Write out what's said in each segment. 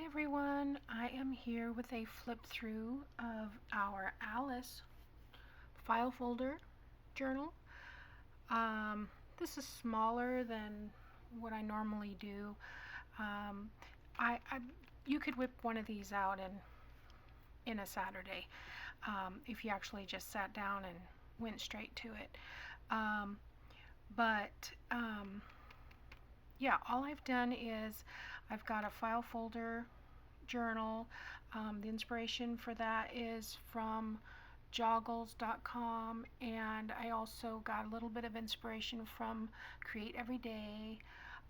Hi everyone, I am here with a flip through of our Alice file folder journal. This is smaller than what I normally do. Um, you could whip one of these out in a Saturday if you actually just sat down and went straight to it. But yeah, all I've done is I've got a file folder journal. The inspiration for that is from joggles.com, and I also got a little bit of inspiration from Create Every Day.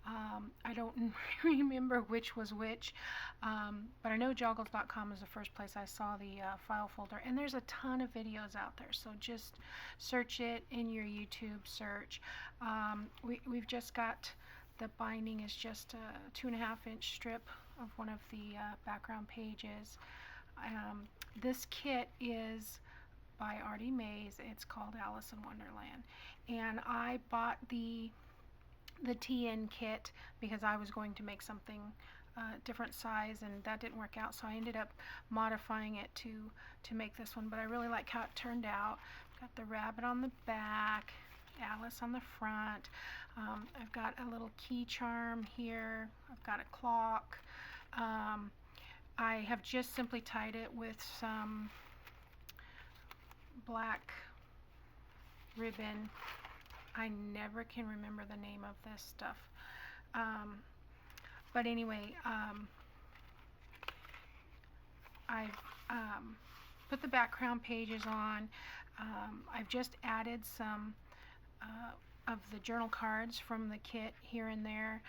I don't remember which was which, but I know joggles.com is the first place I saw the file folder, and there's a ton of videos out there, so just search it in your YouTube search. We've just got the binding is just a 2.5-inch strip of one of the background pages. This kit is by Artie Mays. It's called Alice in Wonderland, and I bought the TN kit because I was going to make something different size, and that didn't work out, so I ended up modifying it to make this one. But I really like how it turned out. Got the rabbit on the back, Alice on the front. I've got a little key charm here. I've got a clock. I have just simply tied it with some black ribbon. I never can remember the name of this stuff. But anyway, I've put the background pages on. I've just added some of the journal cards from the kit here and there.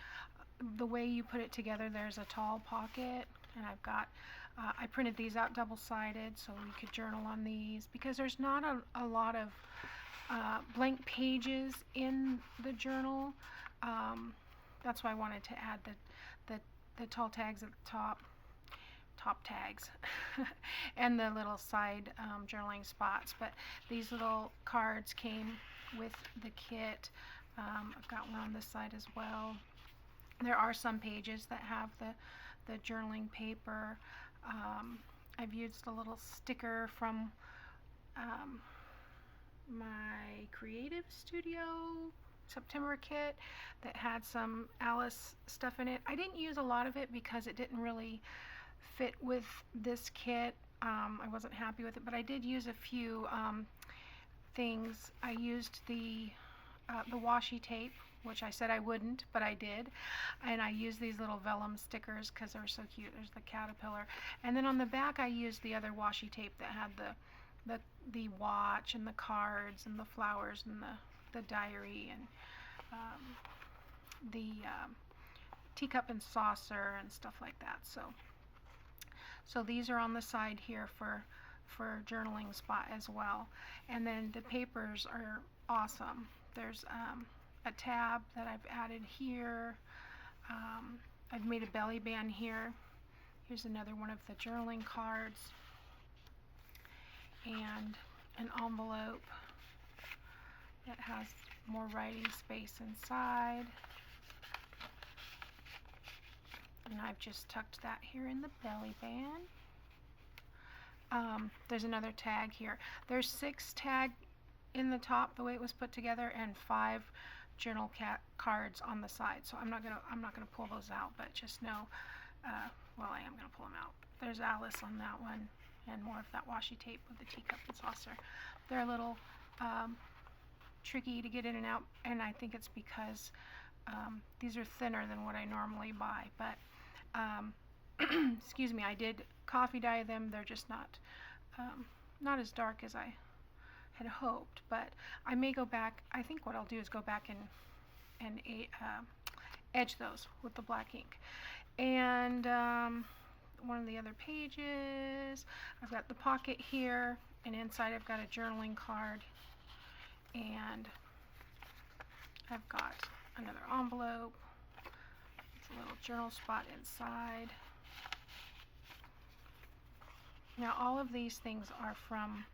The way you put it together, there's a tall pocket, and I've got I printed these out double-sided so we could journal on these, because there's not a lot of blank pages in the journal. That's why I wanted to add the tall tags at the top tags and the little side journaling spots. But these little cards came with the kit. I've got one on this side as well. There are some pages that have the journaling paper. I've used a little sticker from my Creative Studio September kit that had some Alice stuff in it. I didn't use a lot of it because it didn't really fit with this kit. I wasn't happy with it, but I did use a few things. I used the washi tape, which I said I wouldn't, but I did, and I used these little vellum stickers because they're so cute. There's the caterpillar, and then on the back I used the other washi tape that had the watch and the cards and the flowers and the diary and the teacup and saucer and stuff like that. So these are on the side here for journaling spot as well. And then the papers are awesome. There's a tab that I've added here. I've made a belly band here. Here's another one of the journaling cards, and an envelope that has more writing space inside. And I've just tucked that here in the belly band. There's another tag here. There's 6 tag in the top, the way it was put together, and 5 journal cards on the side. So I'm not gonna pull those out, but just know, well, I am gonna pull them out. There's Alice on that one, and more of that washi tape with the teacup and saucer. They're a little tricky to get in and out, and I think it's because these are thinner than what I normally buy. But excuse me, I did coffee dye them. They're just not as dark as I had hoped, but I may go back. I think what I'll do is go back and edge those with the black ink. And one of the other pages, I've got the pocket here, and inside I've got a journaling card, and I've got another envelope. It's a little journal spot inside. Now all of these things are from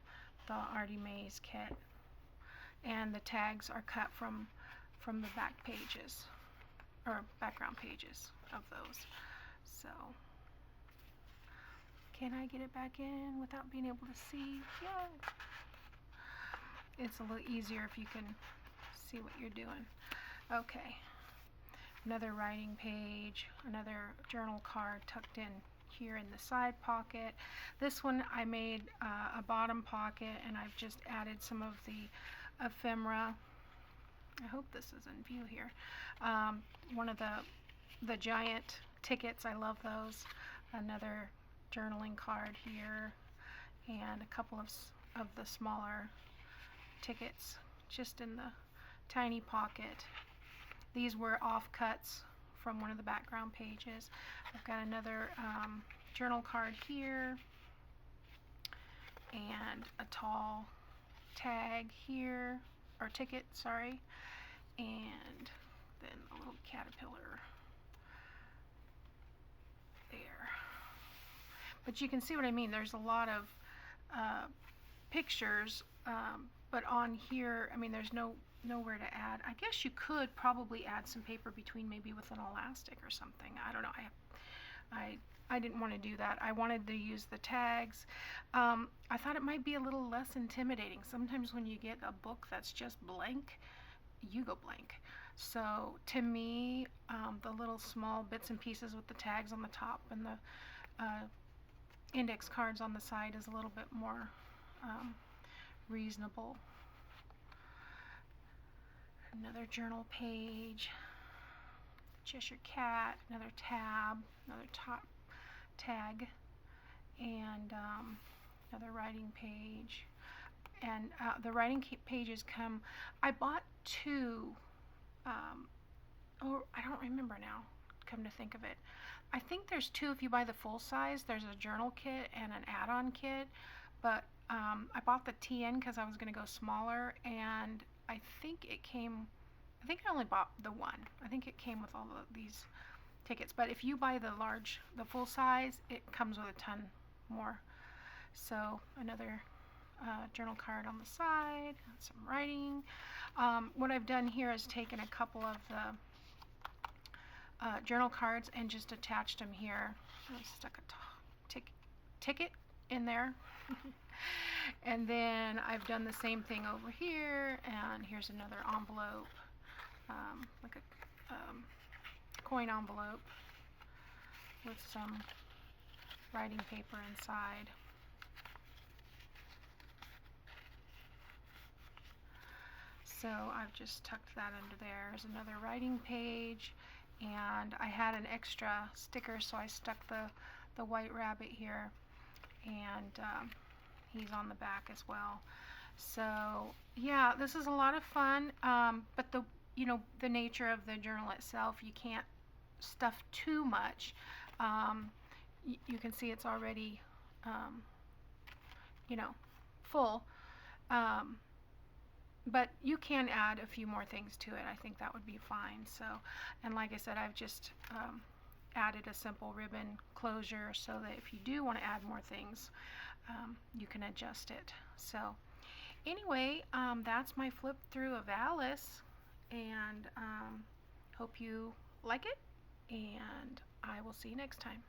the Artie Mays kit, and the tags are cut from the back pages, or background pages of those. So Can I get it back in without being able to see? Yeah. It's a little easier if you can see what you're doing. Okay. Another writing page, another journal card tucked in here in the side pocket. This one I made a bottom pocket, and I've just added some of the ephemera. I hope this is in view here. One of the giant tickets, I love those. Another journaling card here, and a couple of the smaller tickets just in the tiny pocket. These were offcuts from one of the background pages. I've got another journal card here, and a tall tag here, or ticket, sorry, and then a little caterpillar there. But you can see what I mean. There's a lot of pictures, but on here, I mean, there's nowhere to add. I guess you could probably add some paper between, maybe with an elastic or something. I don't know. I didn't want to do that. I wanted to use the tags. I thought it might be a little less intimidating. Sometimes when you get a book that's just blank, you go blank. So to me, the little small bits and pieces with the tags on the top and the index cards on the side is a little bit more reasonable. Another journal page, Cheshire Cat, another tab, another top tag, and another writing page. And the writing pages come, I bought two, oh, I don't remember now, come to think of it. I think there's two if you buy the full size. There's a journal kit and an add-on kit, but I bought the TN because I was going to go smaller, and I think I only bought the one. I think it came with all of these tickets, but if you buy the full size, it comes with a ton more. So another journal card on the side, some writing. What I've done here is taken a couple of the journal cards and just attached them here. I stuck a ticket in there. And then I've done the same thing over here, and here's another envelope, like a coin envelope with some writing paper inside. So I've just tucked that under there. There's another writing page, and I had an extra sticker, so I stuck the white rabbit here, and he's on the back as well. So yeah, this is a lot of fun, but the nature of the journal itself, you can't stuff too much. You can see it's already full, but you can add a few more things to it. I think that would be fine. So, and like I said, I've just added a simple ribbon closure so that if you do want to add more things, you can adjust it. So anyway, that's my flip through of Alice, and hope you like it, and I will see you next time.